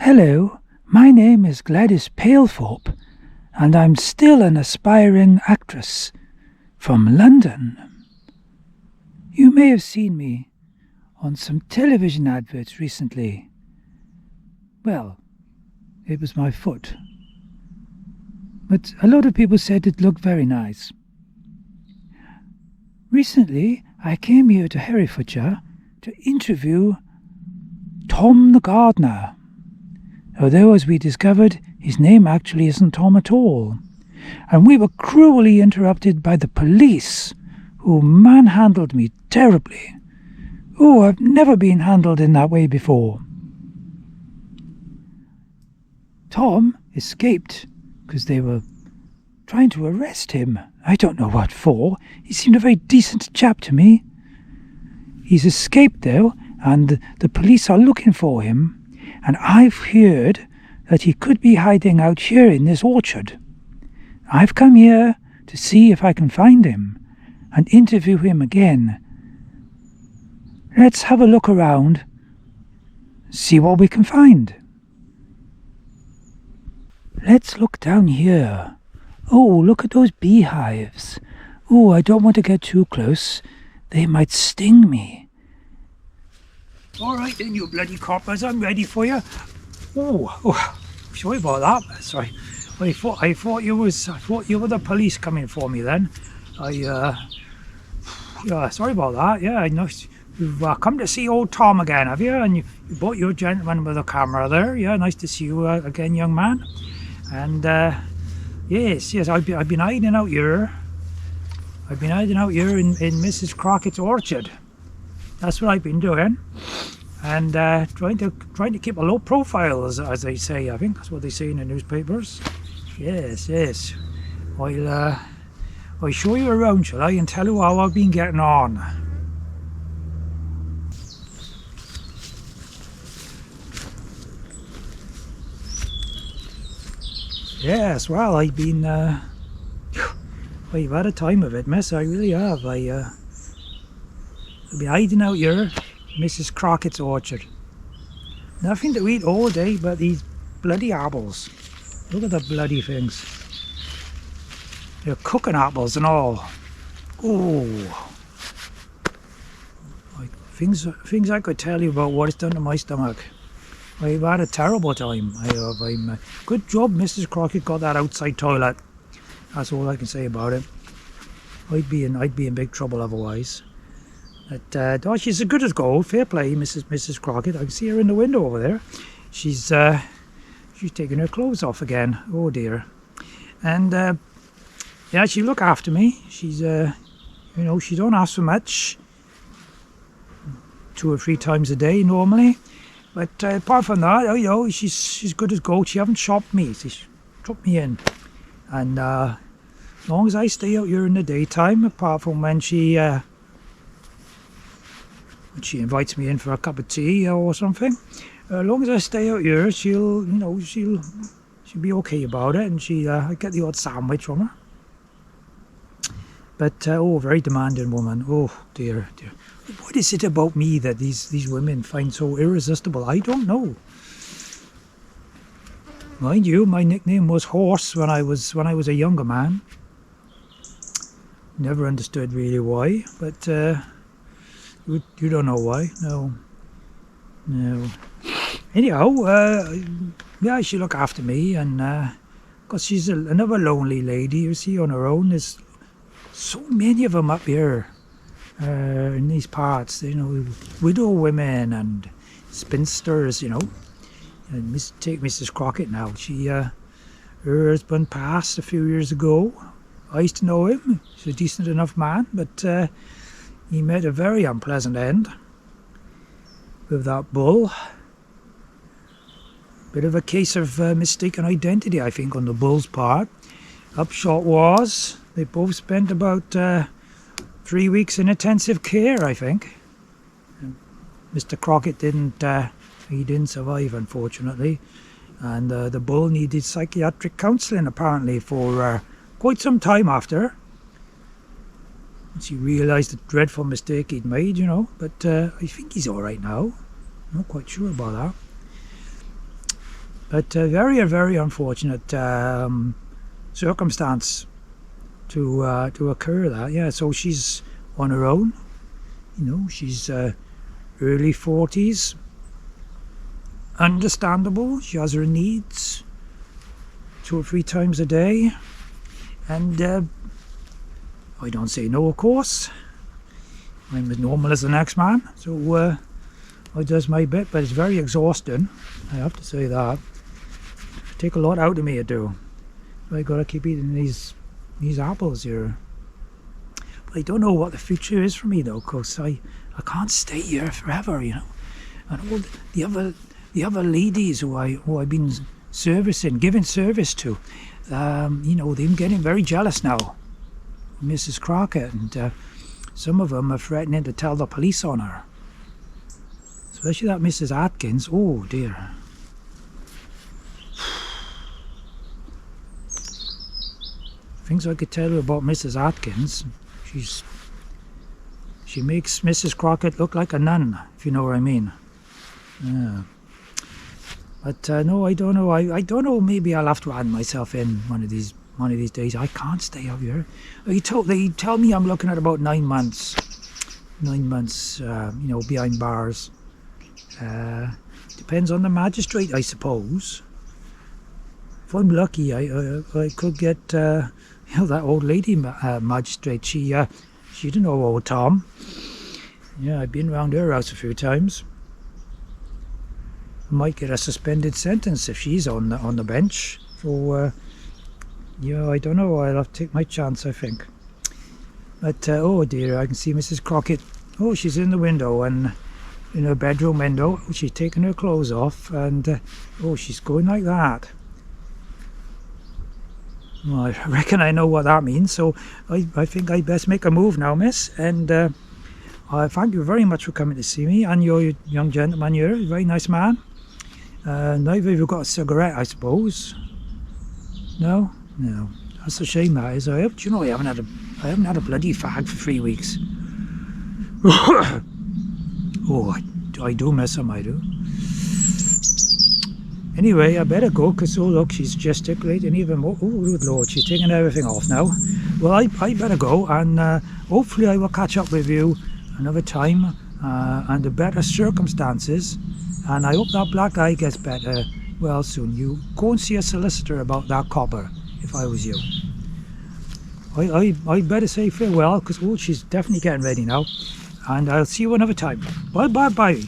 Hello, my name is Gladys Palethorpe, and I'm still an aspiring actress from London. You may have seen me on some television adverts recently. Well, it was my foot. But a lot of people said it looked very nice. Recently, I came here to Herefordshire to interview Tom the gardener. Although, as we discovered, his name actually isn't Tom at all. And we were cruelly interrupted by the police, who manhandled me terribly. Oh, I've never been handled in that way before. Tom escaped because they were trying to arrest him. I don't know what for. He seemed a very decent chap to me. He's escaped though, and the police are looking for him. And I've heard that he could be hiding out here in this orchard. I've come here to see if I can find him and interview him again. Let's have a look around, see what we can find. Let's look down here. Oh, look at those beehives. Oh, I don't want to get too close. They might sting me. All right then, you bloody coppers, I'm ready for you. Oh, sorry about that. Sorry, I thought you were the police coming for me then. Yeah, sorry about that. Yeah, I know you've come to see old Tom again, have you? And you brought your gentleman with a camera there. Yeah, nice to see you again, young man. And yes, I've been hiding out here. I've been hiding out here in Mrs Crockett's orchard. That's what I've been doing, and trying to keep a low profile, as they say. I think that's what they say in the newspapers. Yes. I'll show you around, shall I, and tell you how I've been getting on. Yes, well, I've been I've had a time of it, miss. I really have. I'll be hiding out here, Mrs Crockett's orchard. Nothing to eat all day but these bloody apples. Look at the bloody things. They're cooking apples and all. Oh, like things I could tell you about what it's done to my stomach. I've had a terrible time. Good job Mrs Crockett got that outside toilet. That's all I can say about it. I'd be in big trouble otherwise. But oh, she's as good as gold. Fair play, Mrs Crockett. I can see her in the window over there. She's taking her clothes off again. Oh dear. And yeah, she look after me. She's she don't ask for much. 2 or 3 times a day normally. But apart from that, she's good as gold. She haven't shopped me. She's took me in. And as long as I stay out here in the daytime, apart from when she invites me in for a cup of tea or something, as long as I stay out here, she'll be okay about it, and I get the odd sandwich from her. But very demanding woman. Oh dear. What is it about me that these women find so irresistible? I don't know. Mind you, my nickname was Horse when I was a younger man. Never understood really why, but you don't know why. No. Anyhow, yeah, she look after me, and because she's another lonely lady, you see, on her own. There's so many of them up here in these parts. Widow women and spinsters. And take Mrs Crockett now. Her husband passed a few years ago. I used to know him. He's a decent enough man, but he met a very unpleasant end with that bull. Bit of a case of mistaken identity, I think, on the bull's part. Upshot was they both spent about 3 weeks in intensive care, I think. Mr Crockett didn't survive, unfortunately, and the bull needed psychiatric counselling apparently for quite some time after. He realised the dreadful mistake he'd made, but I think he's all right now. Not quite sure about that. But very, very unfortunate circumstance to occur that. Yeah, so she's on her own. You know, she's early 40s. Understandable. She has her needs 2 or 3 times a day. And I don't say no, of course. I'm as normal as the next man. So I does my bit, but it's very exhausting. I have to say that. Take a lot out of me, it do. I gotta keep eating these apples here. But I don't know what the future is for me though, because I can't stay here forever, you know. And all the other ladies who I've been giving service to, you know, they're getting very jealous now. Mrs Crockett, and some of them are threatening to tell the police on her. Especially that Mrs Atkins. Oh dear. Things I could tell you about Mrs Atkins. She makes Mrs Crockett look like a nun, if you know what I mean. Yeah. But no, I don't know. I don't know. Maybe I'll have to add myself in one of these days. I can't stay up here. They tell me I'm looking at about 9 months. 9 months, you know, behind bars. Depends on the magistrate, I suppose. If I'm lucky, I could get, you know, that old lady magistrate. She didn't know old Tom. Yeah, I've been around her house a few times. Might get a suspended sentence if she's on the bench. So yeah, I don't know. I'll have to take my chance, I think. But oh dear, I can see Mrs Crockett. Oh, she's in the window, and in her bedroom window. She's taking her clothes off, and oh, she's going like that. Well, I reckon I know what that means, so I think I'd best make a move now, miss. And thank you very much for coming to see me, and your young gentleman here, a very nice man. Neither of you got a cigarette, I suppose. No? No. That's a shame, that is. Do you know, I haven't had a bloody fag for 3 weeks. Oh, I do miss him, I do. Anyway, I better go, because, oh look, she's gesticulating even more. Oh, good Lord, she's taking everything off now. Well, I better go, and hopefully I will catch up with you another time, under better circumstances, and I hope that black eye gets better well soon. You go and see a solicitor about that copper, if I was you. I better say farewell, because, oh, she's definitely getting ready now, and I'll see you another time. Bye.